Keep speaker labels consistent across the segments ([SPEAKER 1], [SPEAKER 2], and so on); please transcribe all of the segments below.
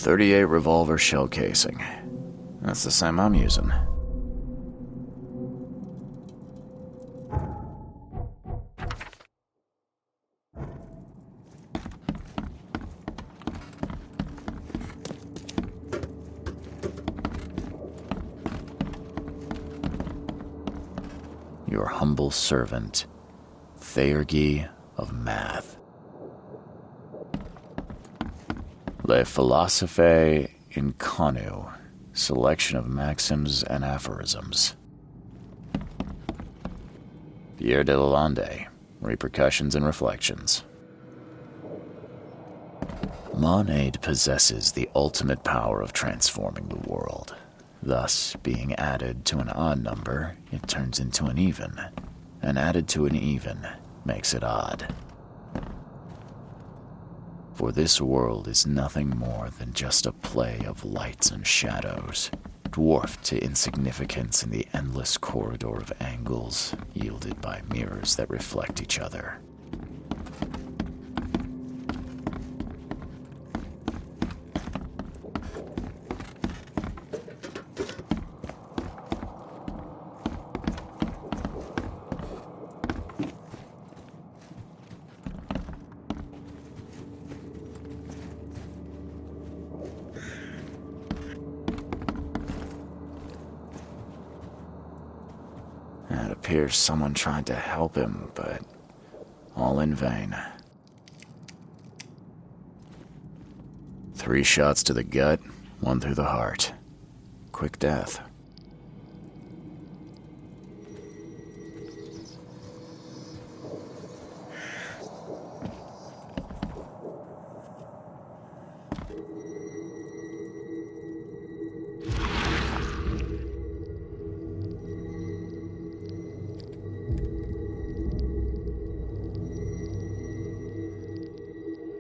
[SPEAKER 1] .38 revolver shell casing. That's the same I'm using. Your humble servant, Theurgy of Math. Le Philosophe Inconu, selection of maxims and aphorisms. Pierre de Lalande, repercussions and reflections. Monade possesses the ultimate power of transforming the world. Thus, being added to an odd number, it turns into an even, and added to an even makes it odd. For this world is nothing more than just a play of lights and shadows, dwarfed to insignificance in the endless corridor of angles yielded by mirrors that reflect each other. It appears someone tried to help him, but all in vain. 3 shots to the gut, 1 through the heart. Quick death.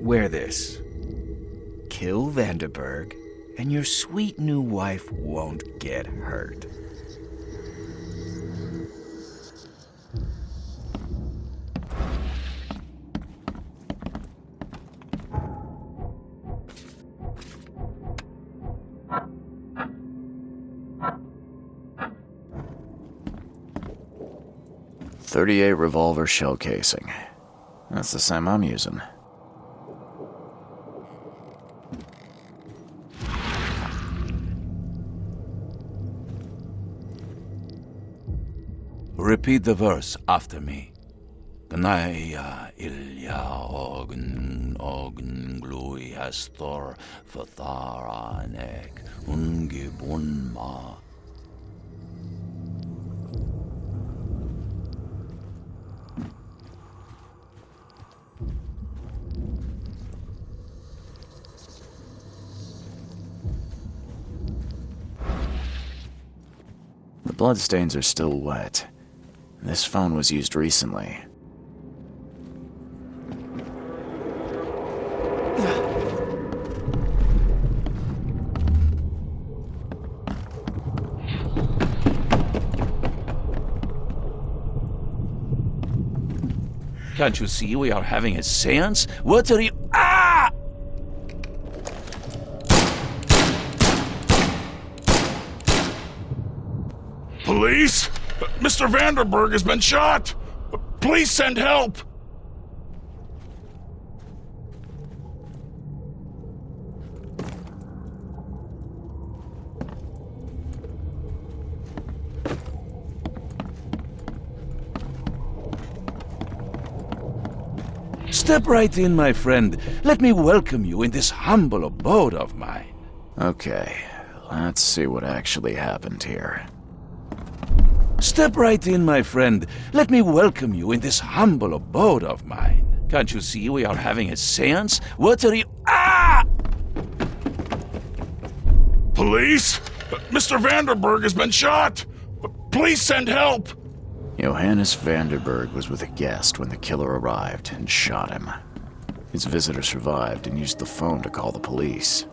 [SPEAKER 2] Wear this. Kill Vanderberg, and your sweet new wife won't get hurt.
[SPEAKER 1] .38 revolver shell casing. That's the same I'm using.
[SPEAKER 3] Repeat the verse after me. Gnaya ilya ogn glui hastor fatharanek ungibunma.
[SPEAKER 1] The bloodstains are still wet. This phone was used recently.
[SPEAKER 3] Can't you see we are having a seance? What are you— Ah!
[SPEAKER 4] Police? Mr. Vanderberg has been shot! Please send help!
[SPEAKER 3] Step right in, my friend. Let me welcome you in this humble abode of mine.
[SPEAKER 1] Okay, let's see what actually happened here.
[SPEAKER 3] Step right in, my friend. Let me welcome you in this humble abode of mine. Can't you see we are having a seance? What are you— Ah!
[SPEAKER 4] Police? Mr. Vanderberg has been shot! Please send help!
[SPEAKER 1] Johannes Vanderberg was with a guest when the killer arrived and shot him. His visitor survived and used the phone to call the police.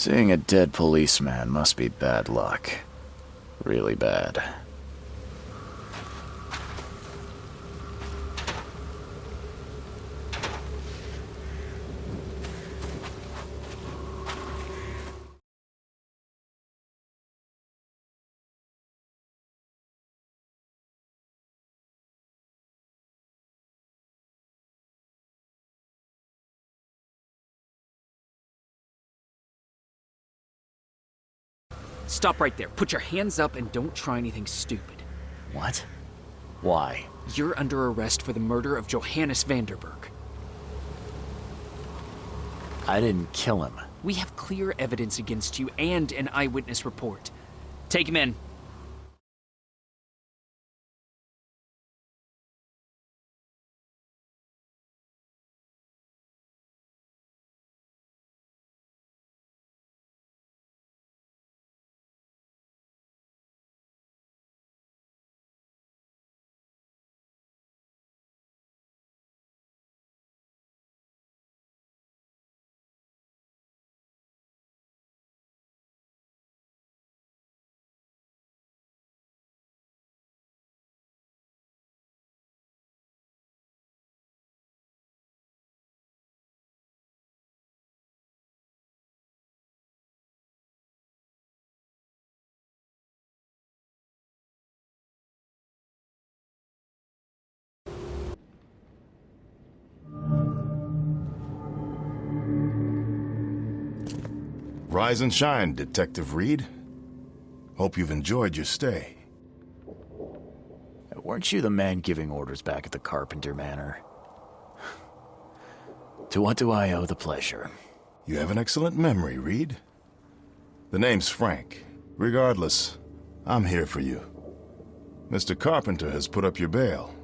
[SPEAKER 1] Seeing a dead policeman must be bad luck. Really bad.
[SPEAKER 5] Stop right there. Put your hands up and don't try anything stupid.
[SPEAKER 1] What? Why?
[SPEAKER 5] You're under arrest for the murder of Johannes Vanderberg.
[SPEAKER 1] I didn't kill him.
[SPEAKER 5] We have clear evidence against you and an eyewitness report. Take him in.
[SPEAKER 6] Rise and shine, Detective Reed. Hope you've enjoyed your stay.
[SPEAKER 1] Weren't you the man giving orders back at the Carpenter Manor? To what do I owe the pleasure?
[SPEAKER 6] You have an excellent memory, Reed. The name's Frank. Regardless, I'm here for you. Mr. Carpenter has put up your bail.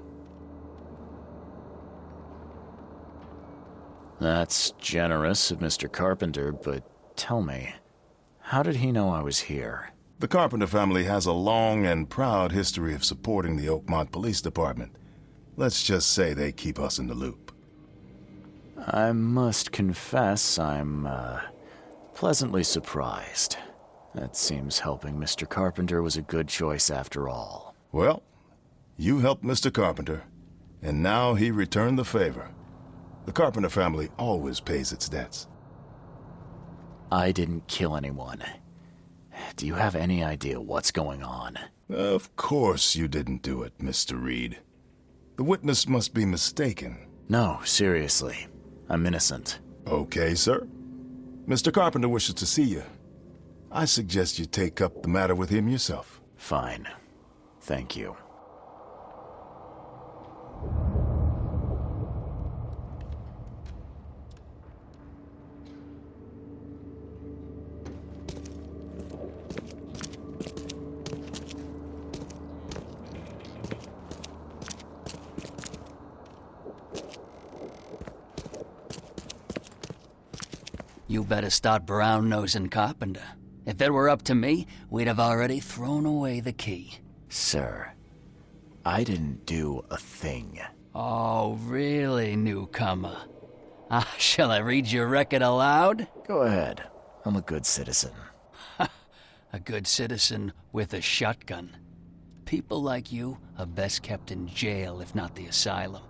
[SPEAKER 1] That's generous of Mr. Carpenter, but tell me, how did he know I was here?
[SPEAKER 6] The Carpenter family has a long and proud history of supporting the Oakmont Police Department. Let's just say they keep us in the loop.
[SPEAKER 1] I must confess I'm, pleasantly surprised. That seems helping Mr. Carpenter was a good choice after all.
[SPEAKER 6] Well, you helped Mr. Carpenter, and now he returned the favor. The Carpenter family always pays its debts.
[SPEAKER 1] I didn't kill anyone. Do you have any idea what's going on?
[SPEAKER 6] Of course you didn't do it, Mr. Reed. The witness must be mistaken.
[SPEAKER 1] No, seriously. I'm innocent.
[SPEAKER 6] Okay, sir. Mr. Carpenter wishes to see you. I suggest you take up the matter with him yourself.
[SPEAKER 1] Fine. Thank you.
[SPEAKER 7] You better start brown-nosing Carpenter. If it were up to me, we'd have already thrown away the key.
[SPEAKER 1] Sir, I didn't do a thing.
[SPEAKER 7] Oh, really, newcomer? Shall I read your record aloud?
[SPEAKER 1] Go ahead. I'm a good citizen.
[SPEAKER 7] A good citizen with a shotgun. People like you are best kept in jail, if not the asylum.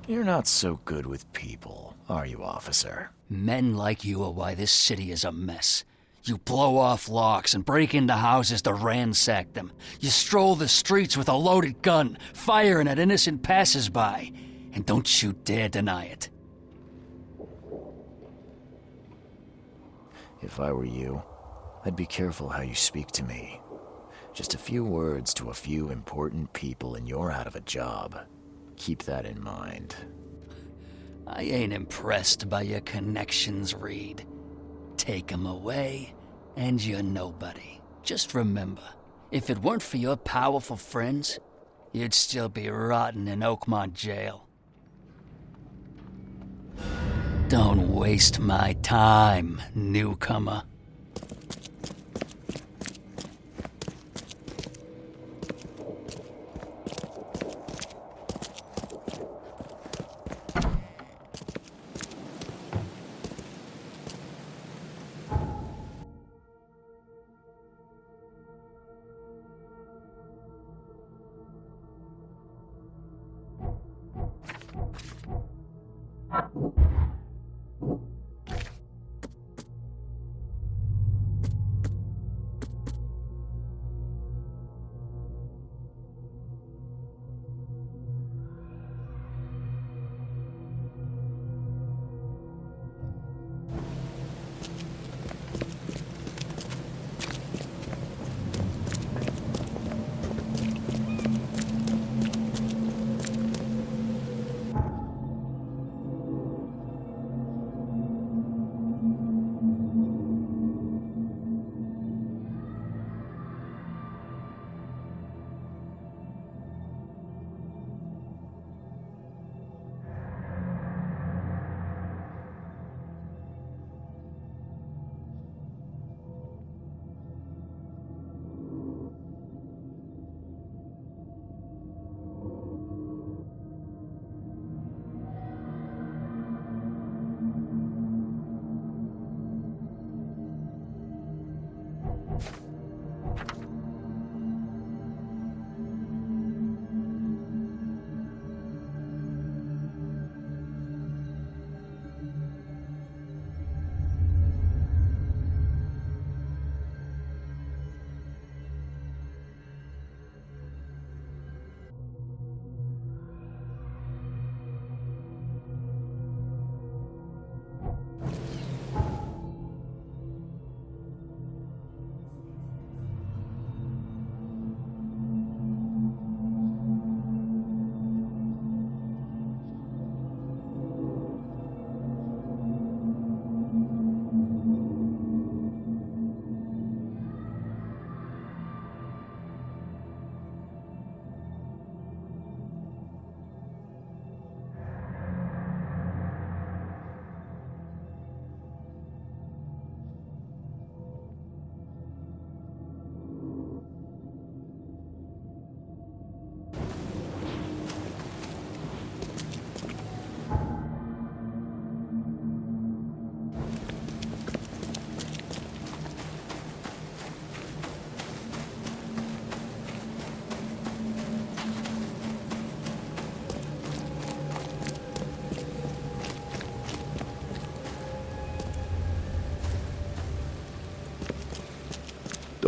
[SPEAKER 1] You're not so good with people, are you, officer?
[SPEAKER 7] Men like you are why this city is a mess. You blow off locks and break into houses to ransack them. You stroll the streets with a loaded gun, firing at innocent passers-by. And don't you dare deny it.
[SPEAKER 1] If I were you, I'd be careful how you speak to me. Just a few words to a few important people and you're out of a job. Keep that in mind.
[SPEAKER 7] I ain't impressed by your connections, Reed. Take 'em away, and you're nobody. Just remember, if it weren't for your powerful friends, you'd still be rotting in Oakmont jail. Don't waste my time, newcomer.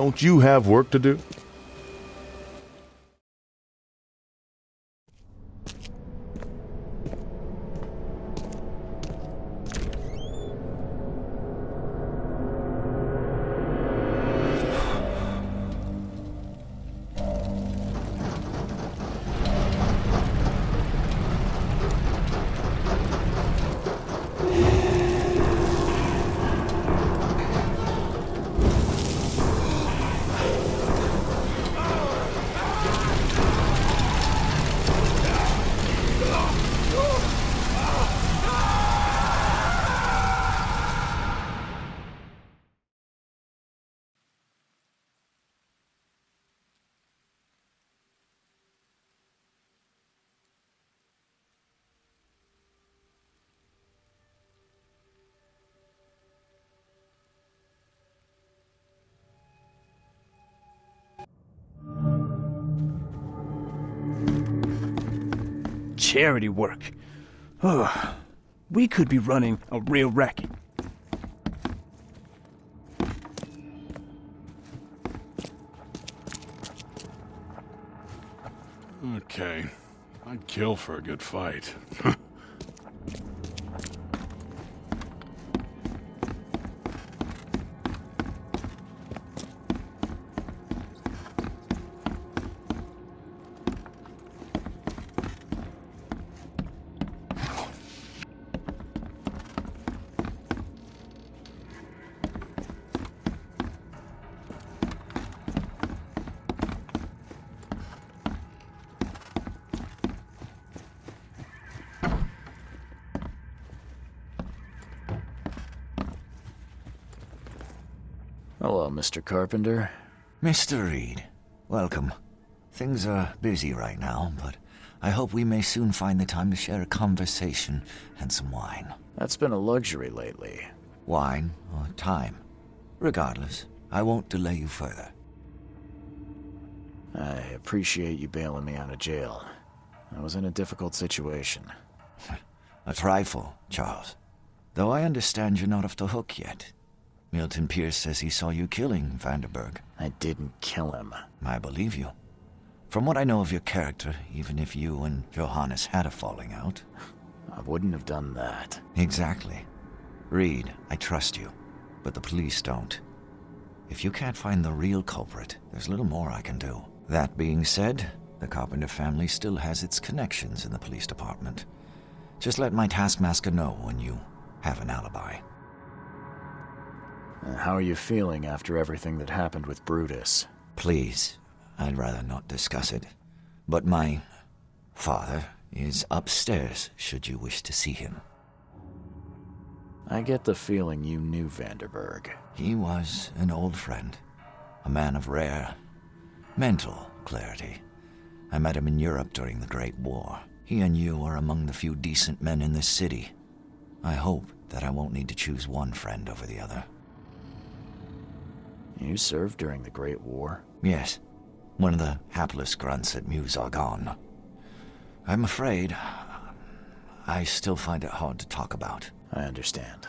[SPEAKER 6] Don't you have work to do?
[SPEAKER 8] Charity work. Ugh. We could be running a real racket.
[SPEAKER 4] Okay. I'd kill for a good fight.
[SPEAKER 1] Hello, Mr. Carpenter.
[SPEAKER 2] Mr. Reed, welcome. Things are busy right now, but I hope we may soon find the time to share a conversation and some wine.
[SPEAKER 1] That's been a luxury lately.
[SPEAKER 2] Wine or time. Regardless, I won't delay you further.
[SPEAKER 1] I appreciate you bailing me out of jail. I was in a difficult situation.
[SPEAKER 2] A trifle, Charles. Though I understand you're not off the hook yet. Milton Pierce says he saw you killing Vanderberg.
[SPEAKER 1] I didn't kill him.
[SPEAKER 2] I believe you. From what I know of your character, even if you and Johannes had a falling out...
[SPEAKER 1] I wouldn't have done that.
[SPEAKER 2] Exactly. Reed, I trust you, but the police don't. If you can't find the real culprit, there's little more I can do. That being said, the Carpenter family still has its connections in the police department. Just let my taskmaster know when you have an alibi.
[SPEAKER 1] How are you feeling after everything that happened with Brutus?
[SPEAKER 2] Please, I'd rather not discuss it. But my father is upstairs, should you wish to see him.
[SPEAKER 1] I get the feeling you knew Vanderberg.
[SPEAKER 2] He was an old friend, a man of rare mental clarity. I met him in Europe during the Great War. He and you are among the few decent men in this city. I hope that I won't need to choose one friend over the other.
[SPEAKER 1] You served during the Great War?
[SPEAKER 2] Yes, one of the hapless grunts at Meuse-Argonne. I'm afraid I still find it hard to talk about.
[SPEAKER 1] I understand.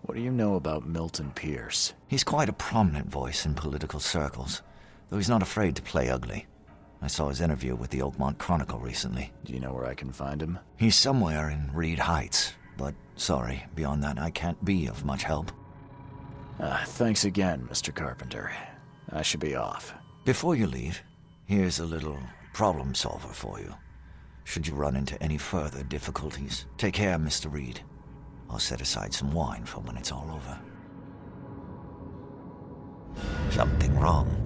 [SPEAKER 1] What do you know about Milton Pierce?
[SPEAKER 2] He's quite a prominent voice in political circles, though he's not afraid to play ugly. I saw his interview with the Oakmont Chronicle recently.
[SPEAKER 1] Do you know where I can find him?
[SPEAKER 2] He's somewhere in Reed Heights, but sorry, beyond that I can't be of much help.
[SPEAKER 1] Thanks again, Mr. Carpenter. I should be off.
[SPEAKER 2] Before you leave, here's a little problem solver for you. Should you run into any further difficulties, take care, Mr. Reed. I'll set aside some wine for when it's all over. Something wrong?